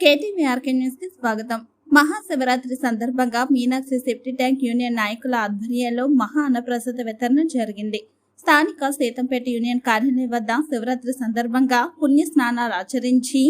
కేటీవీఆర్కే news కి స్వాగతం. మహాశివరాత్రి సందర్భంగా మీనాక్షి సెప్టీ ట్యాంక్ యూనియన్ నాయకుల ఆధ్వర్యంలో మహా అన్నప్రసాద వితరణ జరిగింది. స్థానిక సీతంపేట యూనియన్ కార్యాలయం వద్ద శివరాత్రి సందర్భంగా పుణ్య స్నానాలు ఆచరించి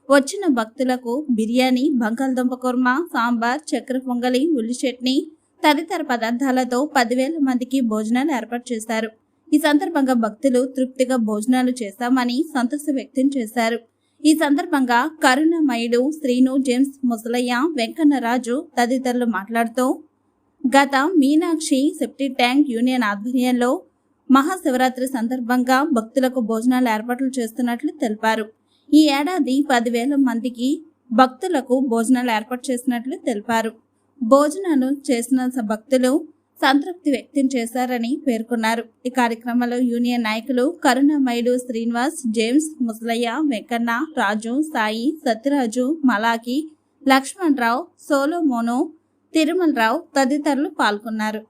వచ్చిన భక్తులకు బిర్యానీ, బంగాళదుంప కుర్మా, సాంబార్, చక్కెర పొంగలి, ఉల్లి చట్నీ తదితర పదార్థాలతో 10,000 మందికి భోజనాలు ఏర్పాటు చేశారు. ఈ సందర్భంగా భక్తులు తృప్తిగా భోజనాలు చేశామని సంతోషం వ్యక్తం చేశారు. ఈ సందర్భంగా కరుణమయుడు, శ్రీను, జేమ్స్, ముసలయ్య, వెంకన్నరాజు తదితరులు మాట్లాడుతూ గత మీనాక్షి సెప్టీ ట్యాంక్ యూనియన్ ఆధ్వర్యంలో మహాశివరాత్రి సందర్భంగా భక్తులకు భోజనాలు ఏర్పాట్లు చేస్తున్నట్లు తెలిపారు. ఈ ఏడాది 10,000 మందికి భక్తులకు భోజనాలు ఏర్పాటు చేసినట్లు తెలిపారు. భోజనాలు చేసిన భక్తులు సంతృప్తి వ్యక్తం చేశారని పేర్కొన్నారు. ఈ కార్యక్రమంలో యూనియన్ నాయకులు కరుణమయుడు, శ్రీనివాస్, జేమ్స్, ముసలయ్య, వెంకన్న, రాజు, సాయి, సత్యరాజు, మలాకి, లక్ష్మణరావు, సోలోమోను, తిరుమలరావు తదితరులు పాల్గొన్నారు.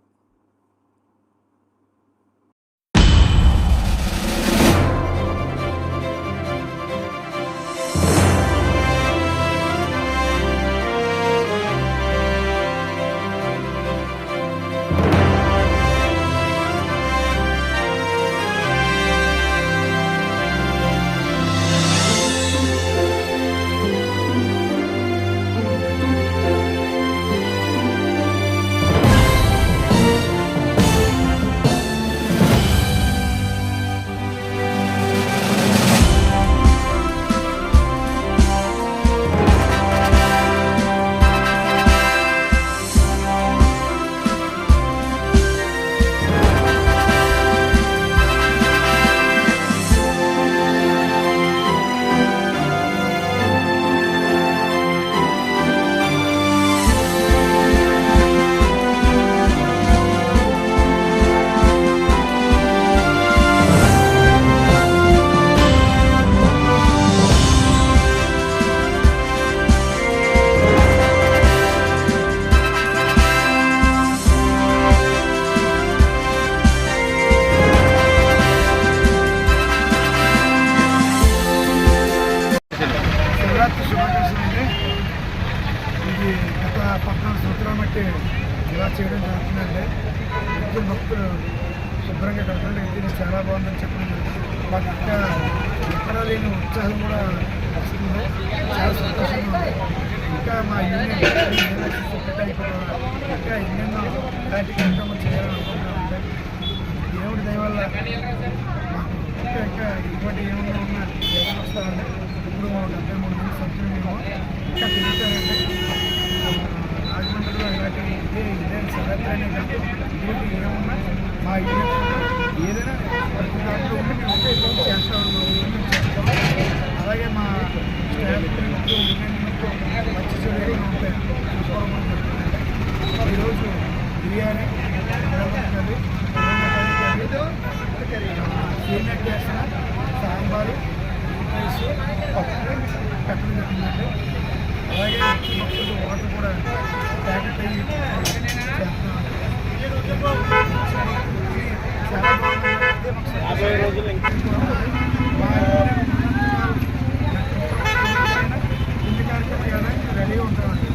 ఇది గత 14 సంవత్సరాల మట్టి ఇలా చేయడం జరుగుతుందండి. ఇద్దరు భక్తులు శుభ్రంగా కడతారు. ఇది చాలా బాగుందని చెప్పడం జరుగుతుంది. మాకు ఇంకా ఎక్కడ లేని ఉత్సాహం కూడా వస్తుంది. చాలా సంతోషంగా ఉంది. ఇంకా మా యూనియన్ ఇంకా ఎన్నెన్నో ఇలాంటి కార్యక్రమాలు చేయాలనుకుంటున్నామంటే దేవుడి దయ వల్ల మాకు ఇంకా ఇటువంటి ఏమన్నా ఉన్నా ఎవరు వస్తారండి. ఇప్పుడు 73 మంది సభ్యులు మేము ఇంకా పెరుగుతారండి. రాజమండ్రిలో ఇలాంటి ఇదే శివరాత్రి కాదు, ఇటువంటి ఏమన్నా మా యూనియన్ ఏదైనా ప్రతి దాంట్లో ఉండి మేము ఉంటే ఎక్కువ చేస్తాము. అలాగే మా స్టాఫ్ యూనియన్ మంచి చెడు ఉంటాయి చూసుకోవడం జరుగుతుంది. ఈరోజు బిర్యానీ, సీనియర్ చేసిన సాంబారు, రైస్, పప్పు పెట్టడం జరుగుతుందండి. అలాగే భక్తులు వాటర్ కూడా ప్యాకెట్ అయ్యి చేస్తున్నాం. చాలా బాగుంది. ఇన్ని కార్యక్రమం చేయడానికి రెడీగా ఉంటామండి.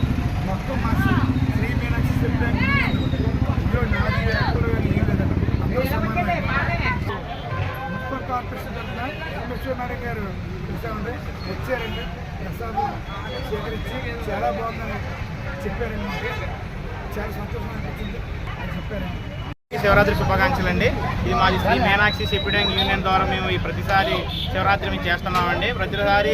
మొత్తం మా శ్రీ మీనాక్షి సెప్టీ ఇందులో నాది ఎక్కువగా లేదండి. అందరూ సమానమే. మున్సిపల్ కార్పొరేషన్ తరఫున కృష్ణ మేడం గారు చూసామండి, వచ్చారండి, ప్రసాదం సేకరించి చాలా బాగుందని చెప్పారండి. మాకు చాలా సంతోషం అనిపించింది అని చెప్పారండి. శివరాత్రి శుభాకాంక్షలు అండి. ఇది మా శ్రీ మీనాక్షి సెప్టీ ట్యాంక్ యూనియన్ ద్వారా మేము ఈ ప్రతిసారి శివరాత్రి మేము చేస్తున్నామండి. ప్రతిసారి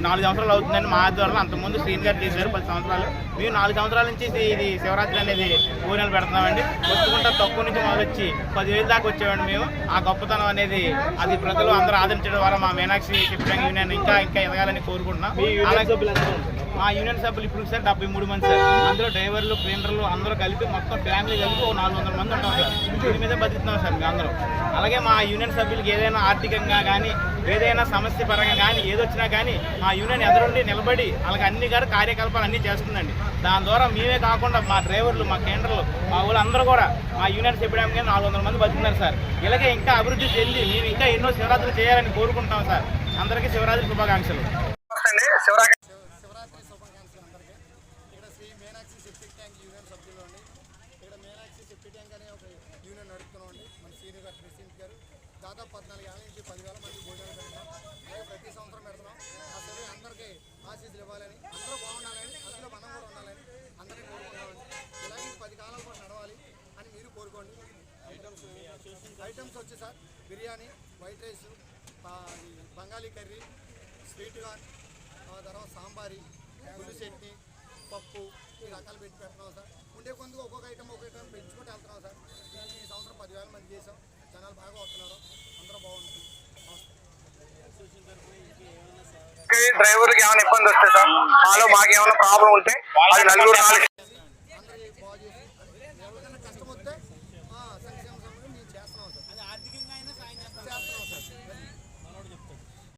4 సంవత్సరాలు అవుతుందండి మా ఆధ్వర్యంలో. అంతకుముందు శ్రీని గారు చేశారు 10 సంవత్సరాలు. మేము 4 సంవత్సరాల నుంచి ఇది శివరాత్రి అనేది ఊరిలో పెడుతున్నామండి. వస్తుకుంటా తక్కువ నుంచి మొదలొచ్చి 10,000 దాకా వచ్చేవాడి మేము. ఆ గొప్పతనం అనేది అది ప్రజలు అందరూ ఆదరించడం ద్వారా మా మీనాక్షి సెప్టీ ట్యాంక్ యూనియన్ ఇంకా ఎదగాలని కోరుకుంటున్నాం. మా యూనియన్ సభ్యులు ఇప్పుడు సార్ 73 మంది సార్. అందులో డ్రైవర్లు, క్లీనర్లు అందరూ కలిపి మొత్తం ఫ్యామిలీ కలిపి 400 మంది ఉంటాం సార్. దీని మీద బతుకుతున్నాం సార్ మేము అందరం. అలాగే మా యూనియన్ సభ్యులకి ఏదైనా ఆర్థికంగా కానీ ఏదైనా సమస్య పరంగా కానీ ఏదొచ్చినా కానీ మా యూనియన్ ఎదురుండి నిలబడి అలాగే అన్ని గారు కార్యకలాపాలు అన్నీ చేస్తుందండి. దాని ద్వారా మేమే కాకుండా మా డ్రైవర్లు, మా క్లీనర్లు, మా వాళ్ళందరూ కూడా మా యూనియన్ సభ్యుడానికి 400 మంది బతుకున్నారు సార్. ఇలాగే ఇంకా అభివృద్ధి చెంది మేము ఇంకా ఎన్నో శివరాత్రులు చేయాలని కోరుకుంటాం సార్. అందరికీ శివరాత్రి శుభాకాంక్షలు. శివరాత్రి శుభాకాంక్షలు అందరికీ. ఇక్కడ Sri Meenakshi septic tank union సభ్యులు అండి. ఇక్కడ మీనాక్షి సెప్టిక్ ట్యాంక్ అనే ఒక యూనియన్ నడుపుతున్నాం అండి. మన సీనియర్ గారు ప్రెసిడెంట్ గారు దాదాపు 14 ఏళ్ళ నుంచి 10,000 మంది భోజనాలు పెడుతున్నాం. అలాగే ప్రతి సంవత్సరం పెడుతున్నాం. ఆ సభ్యులు అందరికీ ఆశీస్సులు ఇవ్వాలని, అందరూ బాగుండాలని, అందులో మనం కూడా ఉండాలని అందరినీ కోరుకుంటామండి. ఇలాగే 10 కాలాల పాటు నడవాలి అని మీరు కోరుకోండి. ఐటమ్స్ వచ్చి sir biryani, white rice, బంగాళీ curry, sweet corn, తర్వాత సాంబారి, పులి చట్నీ, పప్పు ఈ రకాలు పెట్టి పెడుతున్నాం సార్. ఉండే కొందుకు ఒక్కొక్క ఐటమ్ పెంచుకుంటూ వెళ్తున్నాం సార్. ఈ సంవత్సరం 10,000 మంది చేసాం. జనాలు బాగా వస్తున్నారు. అందరూ బాగుంటుంది. డ్రైవర్కి ఏమైనా ఇబ్బంది వస్తే సార్, మాలో మాకు ఏమైనా ప్రాబ్లం ఉంటే అది నలుగురు